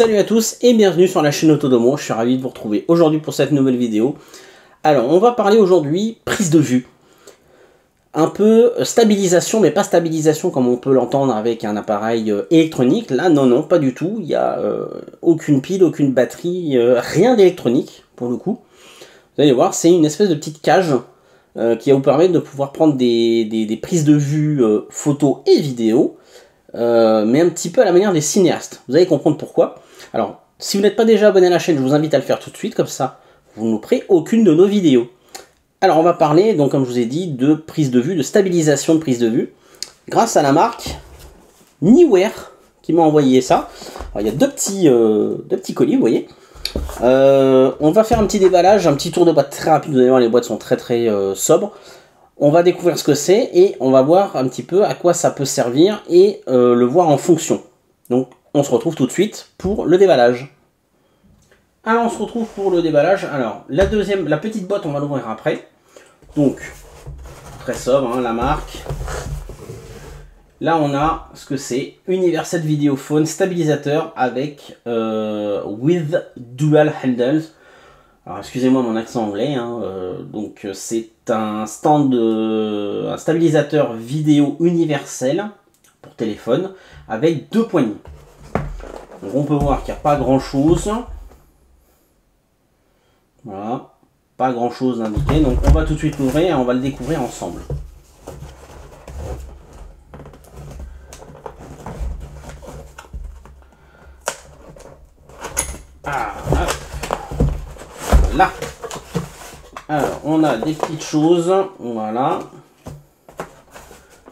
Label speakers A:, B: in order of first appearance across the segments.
A: Salut à tous et bienvenue sur la chaîne Autodomo, je suis ravi de vous retrouver aujourd'hui pour cette nouvelle vidéo. Alors on va parler aujourd'hui prise de vue, un peu stabilisation mais pas stabilisation comme on peut l'entendre avec un appareil électronique. Là non, pas du tout, il n'y a aucune pile, aucune batterie, rien d'électronique pour le coup. Vous allez voir, c'est une espèce de petite cage qui va vous permettre de pouvoir prendre des prises de vue photo et vidéo. Mais un petit peu à la manière des cinéastes. Vous allez comprendre pourquoi. Alors, si vous n'êtes pas déjà abonné à la chaîne, je vous invite à le faire tout de suite, comme ça, vous ne louperez aucune de nos vidéos. Alors, on va parler, donc comme je vous ai dit, de prise de vue, de stabilisation de prise de vue, grâce à la marque Neewer, qui m'a envoyé ça. Alors, il y a deux petits colis, vous voyez. On va faire un petit déballage, un petit tour de boîte très rapide. Vous allez voir, les boîtes sont très sobres. On va découvrir ce que c'est et on va voir un petit peu à quoi ça peut servir et le voir en fonction. Donc on se retrouve tout de suite pour le déballage. Alors on se retrouve pour le déballage. Alors la petite boîte on va l'ouvrir après. Donc très sobre hein, la marque. Là on a ce que c'est, Universal Videophone stabilisateur avec with dual handles. Alors excusez-moi mon accent anglais, hein, donc c'est un stabilisateur vidéo universel pour téléphone avec deux poignées. Donc on peut voir qu'il n'y a pas grand chose. Voilà, pas grand chose d'indiqué. Donc on va tout de suite l'ouvrir et on va le découvrir ensemble. Ah, là. Alors, on a des petites choses, voilà.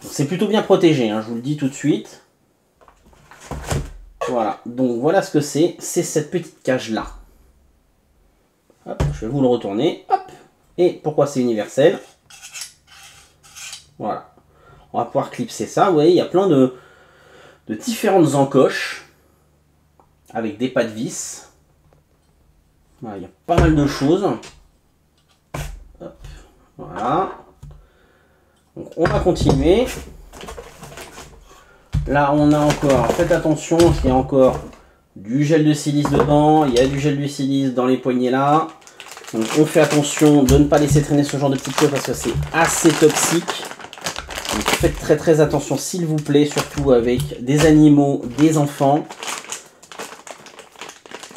A: C'est plutôt bien protégé, hein, je vous le dis tout de suite. Voilà, donc voilà ce que c'est cette petite cage-là. Hop, je vais vous le retourner, hop. Et pourquoi c'est universel? Voilà, on va pouvoir clipser ça, vous voyez, il y a plein de différentes encoches avec des pas de vis. Voilà, il y a pas mal de choses. Hop, voilà. Donc on va continuer. Là on a encore, faites attention, il y a encore du gel de silice dedans, il y a du gel de silice dans les poignées là. Donc on fait attention de ne pas laisser traîner ce genre de petites choses parce que c'est assez toxique. Donc faites très attention s'il vous plaît, surtout avec des animaux, des enfants.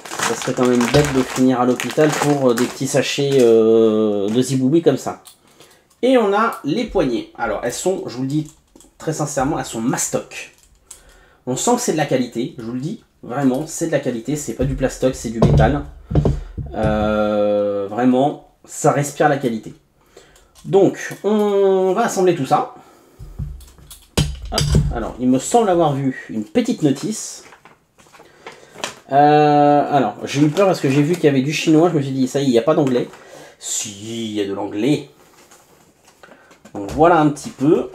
A: Ça serait quand même bête de finir à l'hôpital pour des petits sachets de ziboubi comme ça. Et on a les poignées. Alors elles sont, je vous le dis très sincèrement, elles sont mastoc. On sent que c'est de la qualité, je vous le dis, vraiment, c'est de la qualité, c'est pas du plastoc, c'est du métal. Vraiment, ça respire la qualité. Donc, on va assembler tout ça. Hop. Alors, il me semble avoir vu une petite notice. Alors, j'ai eu peur parce que j'ai vu qu'il y avait du chinois, je me suis dit, ça y est, il n'y a pas d'anglais. Si, il y a de l'anglais. Donc voilà un petit peu.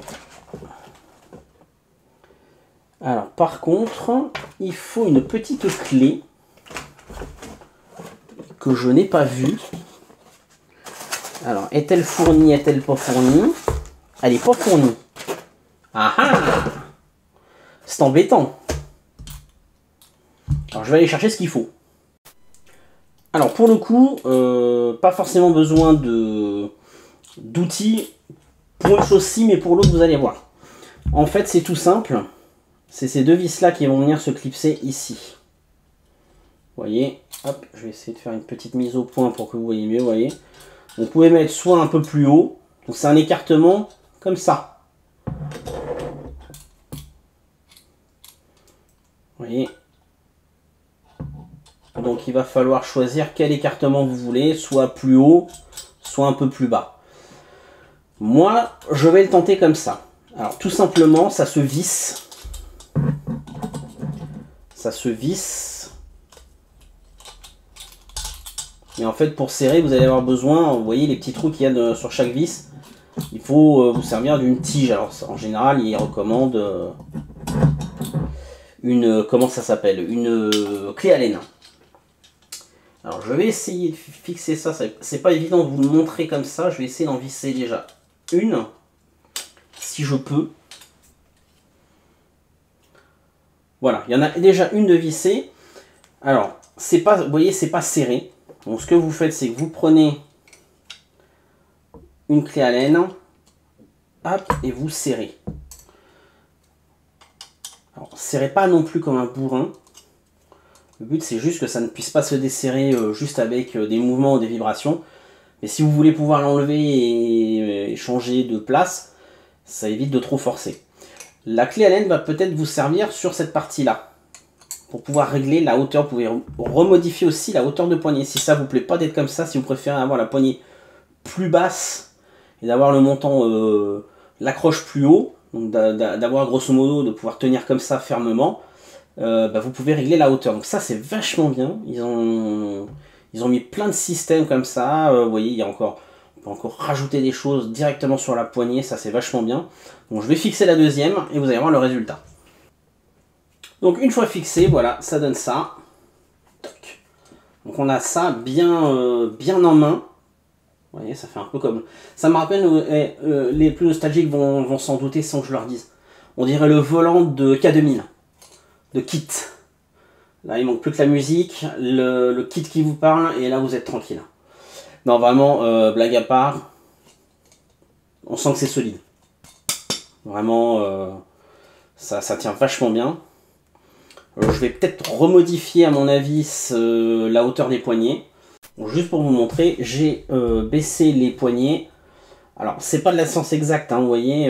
A: Alors par contre, il faut une petite clé que je n'ai pas vue. Alors, est-elle fournie, est-elle pas fournie? Elle n'est pas fournie. Ah ah! C'est embêtant. Alors je vais aller chercher ce qu'il faut. Alors pour le coup, pas forcément besoin d'outils pour une chose ci, mais pour l'autre vous allez voir. En fait c'est tout simple. C'est ces deux vis là qui vont venir se clipser ici. Vous voyez, hop, je vais essayer de faire une petite mise au point pour que vous voyez mieux, vous voyez. Vous pouvez mettre soit un peu plus haut, donc c'est un écartement comme ça. Vous voyez. Donc il va falloir choisir quel écartement vous voulez, soit plus haut, soit un peu plus bas. Moi, je vais le tenter comme ça. Alors tout simplement, ça se visse. Ça se visse. Et en fait, pour serrer, vous allez avoir besoin, vous voyez les petits trous qu'il y a sur chaque vis. Il faut vous servir d'une tige. Alors en général, il recommande une, comment ça s'appelle, une clé à laine. Alors je vais essayer de fixer ça. C'est pas évident de vous le montrer comme ça. Je vais essayer d'en visser déjà une, si je peux. Voilà, il y en a déjà une de vissée. Alors, c'est pas, vous voyez, c'est pas serré. Donc ce que vous faites, c'est que vous prenez une clé Allen, hop, et vous serrez. Alors, serrez pas non plus comme un bourrin. Le but, c'est juste que ça ne puisse pas se desserrer juste avec des mouvements ou des vibrations. Mais si vous voulez pouvoir l'enlever et changer de place, ça évite de trop forcer. La clé Allen va peut-être vous servir sur cette partie-là. Pour pouvoir régler la hauteur, vous pouvez remodifier aussi la hauteur de poignée. Si ça vous plaît pas d'être comme ça, si vous préférez avoir la poignée plus basse et d'avoir le montant, l'accroche plus haut, donc d'avoir grosso modo de pouvoir tenir comme ça fermement, vous pouvez régler la hauteur. Donc ça c'est vachement bien. Ils ont mis plein de systèmes comme ça. Vous voyez, il y a encore, on peut encore rajouter des choses directement sur la poignée. Ça c'est vachement bien. Donc je vais fixer la deuxième et vous allez voir le résultat. Donc une fois fixé, voilà, ça donne ça. Donc on a ça bien, bien en main. Vous voyez, ça fait un peu comme... Ça me rappelle, les plus nostalgiques vont s'en douter sans que je leur dise. On dirait le volant de K2000, de Kit. Là, il manque plus que la musique, le kit qui vous parle, et là, vous êtes tranquille. Non, vraiment, blague à part, on sent que c'est solide. Vraiment, ça tient vachement bien. Je vais peut-être remodifier, à mon avis, la hauteur des poignets. Donc, juste pour vous montrer, j'ai baissé les poignets. Alors, c'est pas de la science exacte, hein, vous voyez...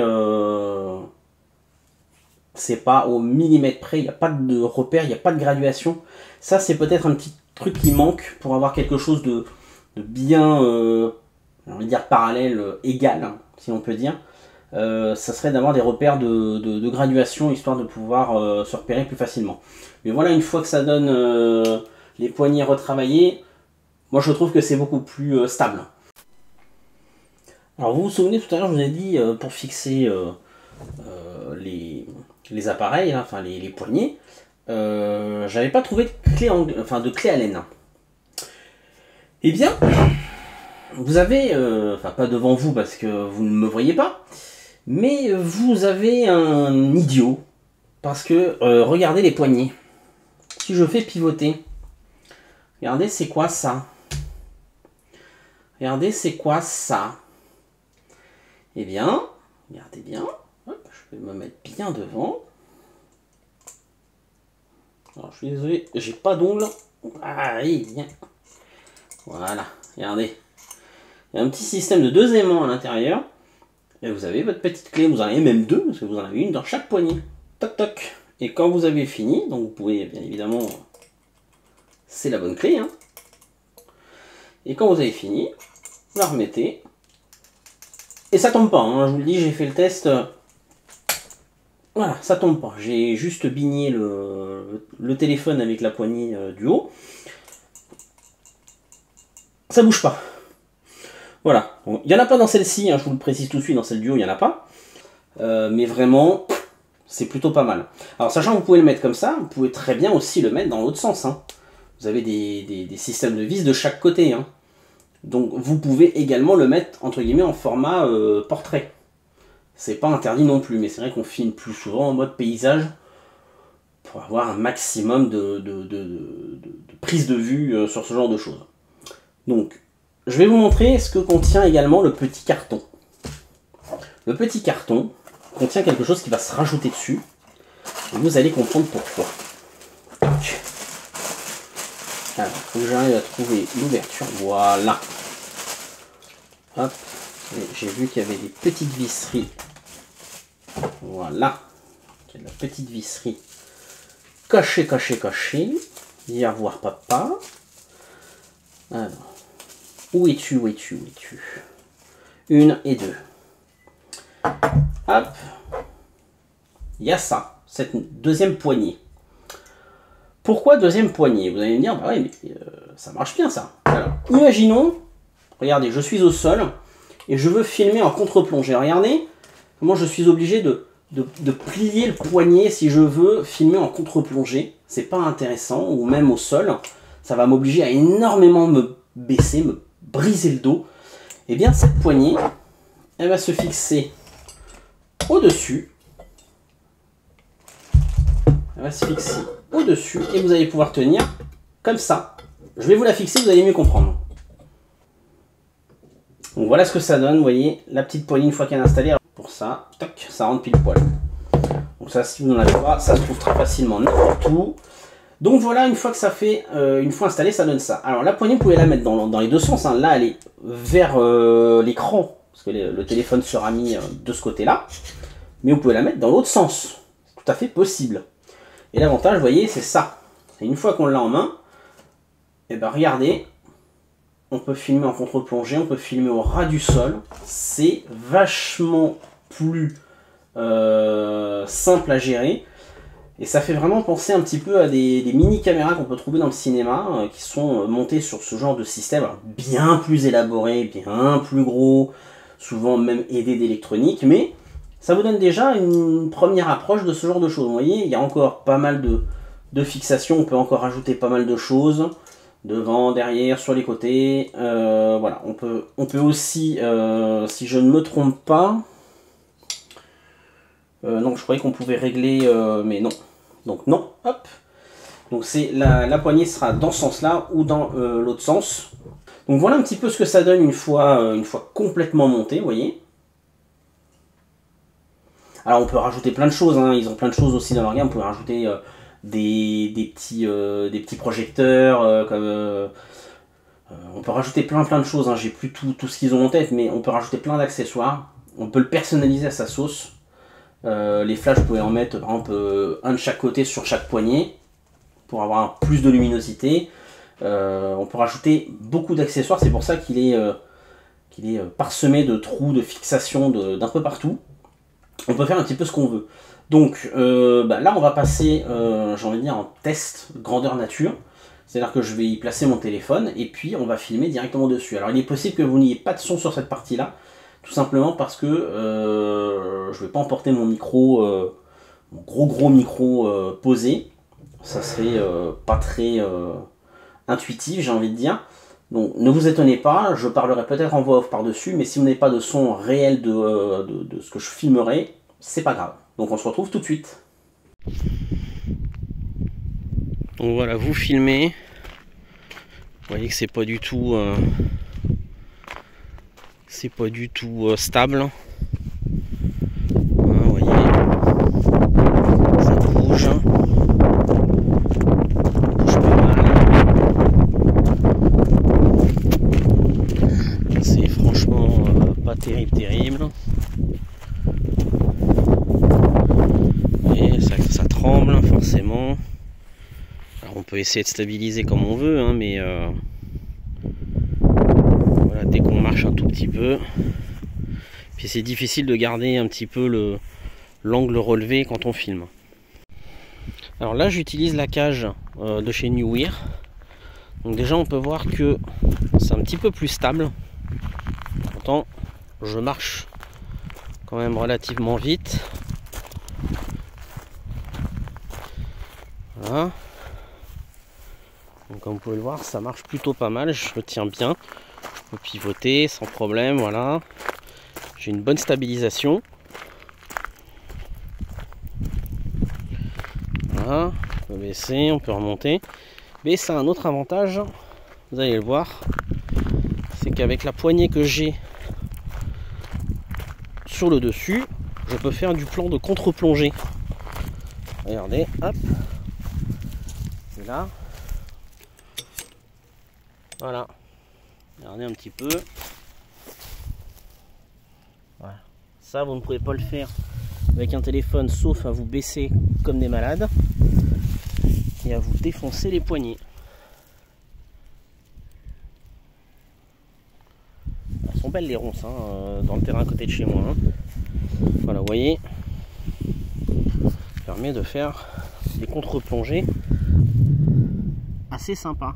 A: c'est pas au millimètre près, il n'y a pas de repère, il n'y a pas de graduation. Ça, c'est peut-être un petit truc qui manque pour avoir quelque chose de bien, j'ai envie de dire parallèle, égal, hein, si on peut dire. Ça serait d'avoir des repères de graduation, histoire de pouvoir se repérer plus facilement. Mais voilà, une fois que ça donne les poignets retravaillés, moi je trouve que c'est beaucoup plus stable. Alors vous vous souvenez, tout à l'heure je vous ai dit, pour fixer les appareils, hein, enfin les poignets, j'avais pas trouvé de clé Allen. Eh bien, vous avez, enfin pas devant vous parce que vous ne me voyez pas, mais vous avez un idiot, parce que regardez les poignets. Si je fais pivoter, regardez c'est quoi ça? Regardez c'est quoi ça? Eh bien, regardez bien. Hop, je vais me mettre bien devant. Alors, je suis désolé, j'ai pas d'ongles. Allez, bien. Voilà, regardez. Il y a un petit système de 2 aimants à l'intérieur. Et vous avez votre petite clé. Vous en avez même 2, parce que vous en avez une dans chaque poignée. Toc toc. Et quand vous avez fini, donc vous pouvez bien évidemment... C'est la bonne clé, hein. Et quand vous avez fini, vous la remettez. Et ça tombe pas, hein, je vous le dis, j'ai fait le test. Voilà, ça tombe pas. J'ai juste bigné le téléphone avec la poignée du haut. Ça bouge pas. Voilà. Il n'y en a pas dans celle-ci, hein, je vous le précise tout de suite, dans celle du haut, il n'y en a pas. Mais vraiment, c'est plutôt pas mal. Alors, sachant que vous pouvez le mettre comme ça, vous pouvez très bien aussi le mettre dans l'autre sens. Hein. Vous avez des systèmes de vis de chaque côté. Hein. Donc, vous pouvez également le mettre, entre guillemets, en format portrait. C'est pas interdit non plus, mais c'est vrai qu'on filme plus souvent en mode paysage pour avoir un maximum de prise de vue sur ce genre de choses. Donc, je vais vous montrer ce que contient également le petit carton. Le petit carton contient quelque chose qui va se rajouter dessus, et vous allez comprendre pourquoi. Alors, il faut que j'arrive à trouver l'ouverture. Voilà. Hop. J'ai vu qu'il y avait des petites visseries. Voilà. Il y a de la petite visserie. Cachée, cachée, cachée. Viens voir papa. Alors. Où es-tu, où es-tu, où es-tu? 1 et 2. Hop. Il y a ça. Cette deuxième poignée. Pourquoi deuxième poignée? Vous allez me dire, bah ouais, mais ça marche bien ça. Alors, imaginons, regardez, je suis au sol et je veux filmer en contre-plongée. Regardez comment je suis obligé de plier le poignet si je veux filmer en contre-plongée. C'est pas intéressant, ou même au sol. Ça va m'obliger à énormément me baisser, me briser le dos. Et bien cette poignée, elle va se fixer au-dessus. Elle va se fixer au-dessus et vous allez pouvoir tenir comme ça. Je vais vous la fixer, vous allez mieux comprendre. Donc voilà ce que ça donne, vous voyez, la petite poignée une fois qu'elle est installée. Alors pour ça, toc, ça rentre pile poil. Donc ça, si vous n'en avez pas, ça se trouve très facilement n'importe où. Donc voilà, une fois que ça fait, une fois installé, ça donne ça. Alors la poignée, vous pouvez la mettre dans les deux sens. Hein. Là, elle est vers l'écran, parce que le téléphone sera mis de ce côté-là. Mais vous pouvez la mettre dans l'autre sens. C'est tout à fait possible. Et l'avantage, vous voyez, c'est ça. Et une fois qu'on l'a en main, et ben regardez, on peut filmer en contre-plongée, on peut filmer au ras du sol. C'est vachement plus simple à gérer. Et ça fait vraiment penser un petit peu à des mini-caméras qu'on peut trouver dans le cinéma, qui sont montées sur ce genre de système, alors bien plus élaboré, bien plus gros, souvent même aidé d'électronique, mais ça vous donne déjà une première approche de ce genre de choses. Vous voyez, il y a encore pas mal de fixations, on peut encore ajouter pas mal de choses, devant, derrière, sur les côtés, voilà, on peut aussi, si je ne me trompe pas, non, je croyais qu'on pouvait régler, mais non. Donc non, hop. Donc c'est la poignée sera dans ce sens-là ou dans l'autre sens. Donc voilà un petit peu ce que ça donne une fois complètement monté, vous voyez. Alors on peut rajouter plein de choses, hein. Ils ont plein de choses aussi dans leur gamme. On peut rajouter des petits projecteurs, on peut rajouter plein de choses. Hein. J'ai plus tout ce qu'ils ont en tête, mais on peut rajouter plein d'accessoires. On peut le personnaliser à sa sauce. Les flashs, vous pouvez en mettre par exemple un de chaque côté sur chaque poignée pour avoir plus de luminosité. On peut rajouter beaucoup d'accessoires, c'est pour ça qu'il est parsemé de trous, de fixation d'un peu partout. On peut faire un petit peu ce qu'on veut. Donc là on va passer, j'ai envie de dire, en test grandeur nature. C'est-à-dire que je vais y placer mon téléphone et puis on va filmer directement dessus. Alors il est possible que vous n'ayez pas de son sur cette partie-là. Tout simplement parce que je ne vais pas emporter mon micro, mon gros micro posé. Ça serait pas très intuitif, j'ai envie de dire. Donc ne vous étonnez pas, je parlerai peut-être en voix off par-dessus, mais si vous n'avez pas de son réel de ce que je filmerai, c'est pas grave. Donc on se retrouve tout de suite. Donc voilà, vous filmez. Vous voyez que c'est pas du tout... c'est pas du tout stable. Hein, vous voyez, ça bouge. Ça bouge pas mal. C'est franchement pas terrible. Et ça tremble forcément. Alors on peut essayer de stabiliser comme on veut, hein, mais voilà, dès qu'on marche un tout petit peu, puis c'est difficile de garder un petit peu l'angle relevé quand on filme. Alors là j'utilise la cage de chez Neewer. Donc déjà on peut voir que c'est un petit peu plus stable. Pourtant je marche quand même relativement vite. Voilà. Donc comme vous pouvez le voir, ça marche plutôt pas mal, je le tiens bien. Je peux pivoter sans problème, voilà. J'ai une bonne stabilisation. Voilà, on peut baisser, on peut remonter. Mais ça a un autre avantage, vous allez le voir, c'est qu'avec la poignée que j'ai sur le dessus, je peux faire du plan de contre-plongée. Regardez, hop. Et là. Voilà. Regardez un petit peu. Voilà. Ça, vous ne pouvez pas le faire avec un téléphone, sauf à vous baisser comme des malades et à vous défoncer les poignets. Elles sont belles les ronces, hein, dans le terrain à côté de chez moi. Hein. Voilà, vous voyez, ça permet de faire des contre-plongées assez sympas.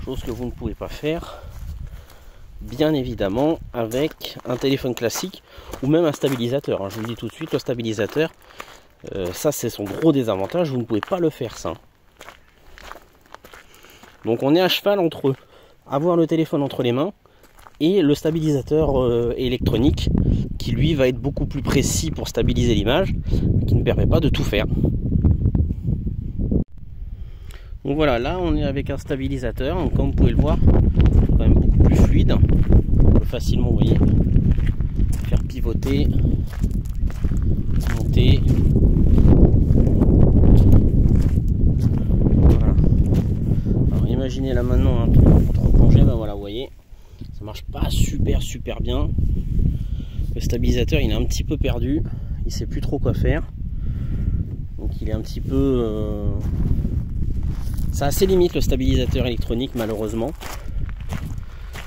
A: Chose que vous ne pouvez pas faire, bien évidemment, avec un téléphone classique ou même un stabilisateur. Je vous le dis tout de suite, le stabilisateur, ça c'est son gros désavantage, vous ne pouvez pas le faire ça. Donc on est à cheval entre avoir le téléphone entre les mains et le stabilisateur électronique qui lui va être beaucoup plus précis pour stabiliser l'image, qui ne permet pas de tout faire. Donc voilà, là on est avec un stabilisateur, donc comme vous pouvez le voir, quand même beaucoup plus fluide. On peut facilement, vous voyez, faire pivoter, monter. Voilà. Alors imaginez là maintenant, hein, contre plongée, ben voilà, vous voyez, ça marche pas super bien. Le stabilisateur il est un petit peu perdu, il sait plus trop quoi faire. Donc il est un petit peu... Ça a assez limite le stabilisateur électronique malheureusement.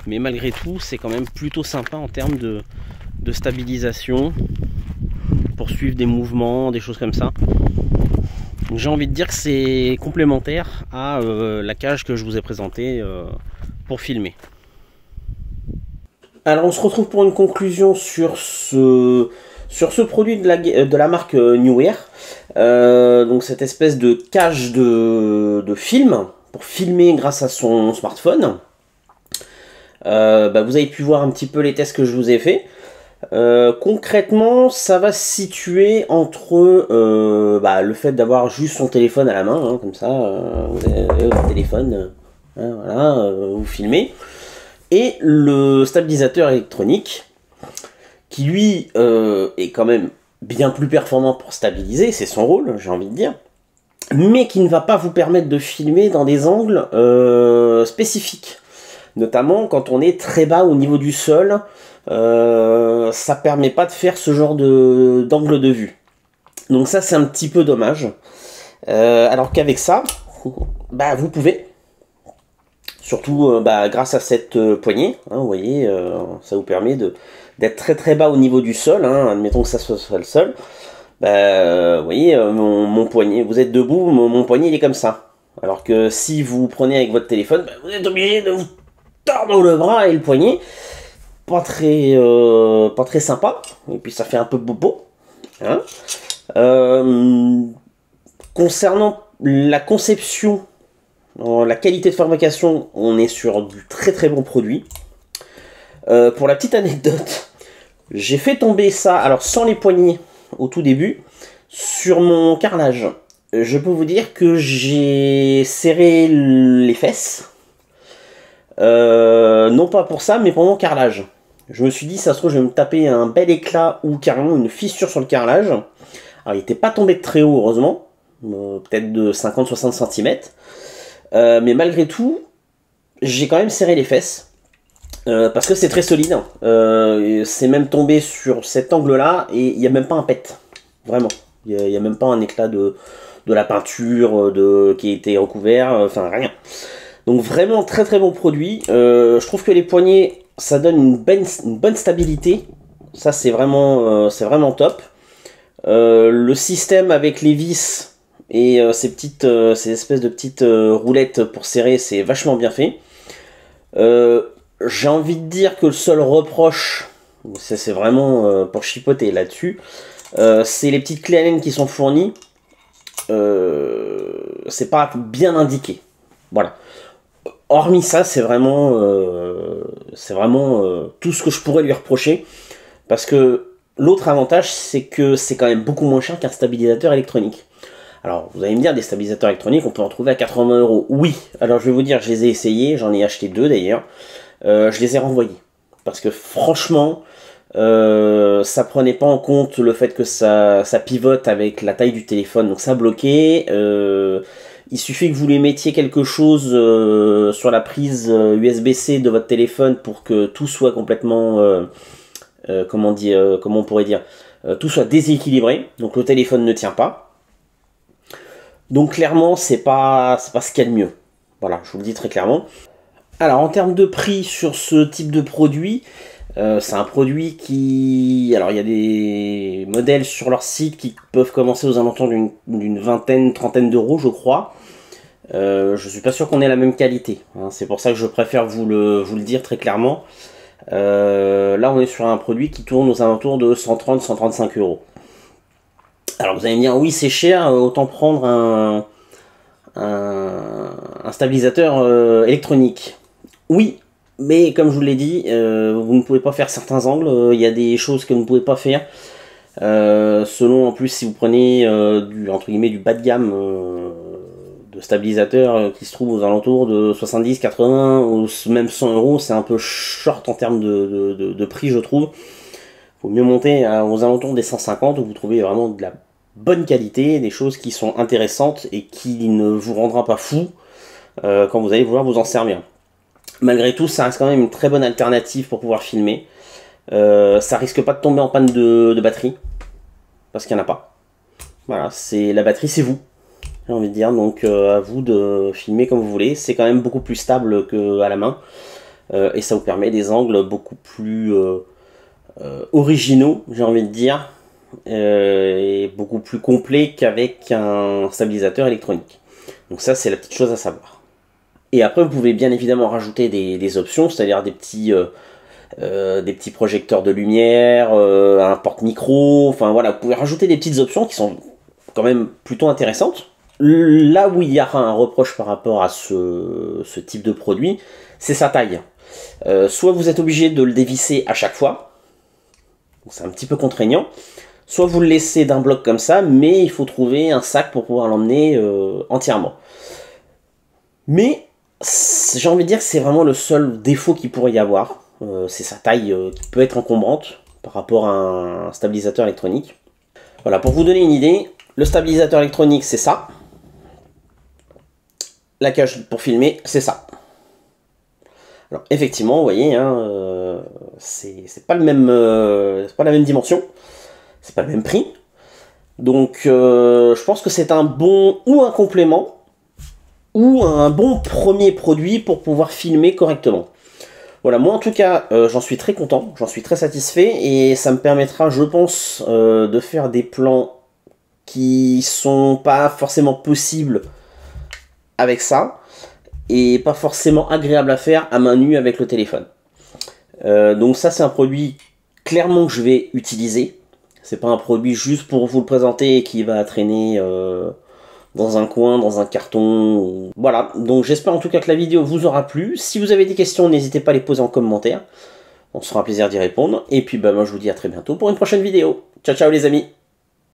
A: Mais malgré tout c'est quand même plutôt sympa en termes de stabilisation. Pour suivre des mouvements, des choses comme ça. J'ai envie de dire que c'est complémentaire à la cage que je vous ai présentée pour filmer. Alors on se retrouve pour une conclusion sur ce produit de la marque Neewer. Donc cette espèce de cage de film pour filmer grâce à son smartphone. Vous avez pu voir un petit peu les tests que je vous ai fait. Concrètement, ça va se situer entre le fait d'avoir juste son téléphone à la main, hein, comme ça, vous avez votre téléphone, hein, voilà, vous filmez, et le stabilisateur électronique, qui lui est quand même bien plus performant pour stabiliser, c'est son rôle, j'ai envie de dire, mais qui ne va pas vous permettre de filmer dans des angles spécifiques, notamment quand on est très bas au niveau du sol. Ça permet pas de faire ce genre d'angle de vue. Donc ça c'est un petit peu dommage. Alors qu'avec ça, vous pouvez, surtout grâce à cette poignée, hein, vous voyez, ça vous permet d'être très bas au niveau du sol, hein, admettons que ça soit le sol. Vous voyez, mon poignet, vous êtes debout, mon poignet il est comme ça. Alors que si vous prenez avec votre téléphone, vous êtes obligé de vous tordre le bras et le poignet. Pas très sympa, et puis ça fait un peu bobo, hein. Concernant la conception, la qualité de fabrication, on est sur du très bon produit. Pour la petite anecdote, j'ai fait tomber ça, alors sans les poignées au tout début, sur mon carrelage. Je peux vous dire que j'ai serré les fesses. Non pas pour ça, mais pour mon carrelage. Je me suis dit, ça se trouve, je vais me taper un bel éclat ou carrément une fissure sur le carrelage. Alors, il n'était pas tombé de très haut, heureusement. Peut-être de 50-60 cm. Mais malgré tout, j'ai quand même serré les fesses. Parce que c'est très solide. C'est même tombé sur cet angle-là et il n'y a même pas un pet. Vraiment. Il n'y a même pas un éclat de la peinture qui a été recouvert. Enfin, rien. Donc vraiment très bon produit. Je trouve que les poignées, ça donne une bonne stabilité. Ça c'est vraiment top. Le système avec les vis et ces espèces de petites roulettes pour serrer, c'est vachement bien fait. J'ai envie de dire que le seul reproche, c'est vraiment pour chipoter là-dessus, c'est les petites clés Allen qui sont fournies. C'est pas bien indiqué. Voilà. Hormis ça, c'est vraiment tout ce que je pourrais lui reprocher. Parce que l'autre avantage, c'est que c'est quand même beaucoup moins cher qu'un stabilisateur électronique. Alors, vous allez me dire, des stabilisateurs électroniques, on peut en trouver à 80 €. Oui, alors je vais vous dire, je les ai essayés, j'en ai acheté 2 d'ailleurs. Je les ai renvoyés. Parce que franchement, ça prenait pas en compte le fait que ça pivote avec la taille du téléphone, donc ça bloquait. Il suffit que vous lui mettiez quelque chose sur la prise USB-C de votre téléphone pour que tout soit complètement, comment on pourrait dire, tout soit déséquilibré. Donc le téléphone ne tient pas. Donc clairement, c'est pas ce qu'il y a de mieux. Voilà, je vous le dis très clairement. Alors en termes de prix sur ce type de produit, c'est un produit qui... Alors il y a des modèles sur leur site qui peuvent commencer aux alentours d'une vingtaine, trentaine d'euros je crois. Je suis pas sûr qu'on ait la même qualité, hein. C'est pour ça que je préfère vous le dire très clairement. Là on est sur un produit qui tourne aux alentours de 130-135 €. Alors vous allez me dire, oui c'est cher, autant prendre un stabilisateur électronique. Oui, mais comme je vous l'ai dit, vous ne pouvez pas faire certains angles, il y a des choses que vous ne pouvez pas faire. Selon en plus si vous prenez entre guillemets du bas de gamme, de stabilisateurs qui se trouvent aux alentours de 70, 80 ou même 100 euros. C'est un peu short en termes de prix, je trouve. Il faut mieux monter aux alentours des 150 où vous trouvez vraiment de la bonne qualité, des choses qui sont intéressantes et qui ne vous rendra pas fou quand vous allez vouloir vous en servir. Malgré tout, ça reste quand même une très bonne alternative pour pouvoir filmer. Ça risque pas de tomber en panne de batterie, parce qu'il n'y en a pas. Voilà, la batterie, c'est vous, j'ai envie de dire, donc à vous de filmer comme vous voulez. C'est quand même beaucoup plus stable qu'à la main, et ça vous permet des angles beaucoup plus originaux, j'ai envie de dire, et beaucoup plus complets qu'avec un stabilisateur électronique. Donc ça, c'est la petite chose à savoir. Et après, vous pouvez bien évidemment rajouter des options, c'est-à-dire des petits projecteurs de lumière, un porte-micro, enfin voilà, vous pouvez rajouter des petites options qui sont quand même plutôt intéressantes. Là où il y aura un reproche par rapport à ce type de produit, c'est sa taille. Soit vous êtes obligé de le dévisser à chaque fois, c'est un petit peu contraignant, soit vous le laissez d'un bloc comme ça, mais il faut trouver un sac pour pouvoir l'emmener entièrement. Mais j'ai envie de dire que c'est vraiment le seul défaut qu'il pourrait y avoir. C'est sa taille qui peut être encombrante par rapport à un stabilisateur électronique. Voilà, pour vous donner une idée, le stabilisateur électronique c'est ça. La cage pour filmer c'est ça. Alors effectivement, vous voyez, hein, c'est pas la même dimension, c'est pas le même prix. Donc je pense que c'est un bon ou un complément ou un bon premier produit pour pouvoir filmer correctement. Voilà, moi en tout cas, j'en suis très content, j'en suis très satisfait, et ça me permettra, je pense, de faire des plans qui sont pas forcément possibles avec ça, et pas forcément agréables à faire à main nue avec le téléphone. Donc ça, c'est un produit clairement que je vais utiliser. C'est pas un produit juste pour vous le présenter et qui va traîner dans un coin, dans un carton. Voilà, donc j'espère en tout cas que la vidéo vous aura plu. Si vous avez des questions, n'hésitez pas à les poser en commentaire. On se fera un plaisir d'y répondre. Et puis bah, moi je vous dis à très bientôt pour une prochaine vidéo. Ciao ciao les amis.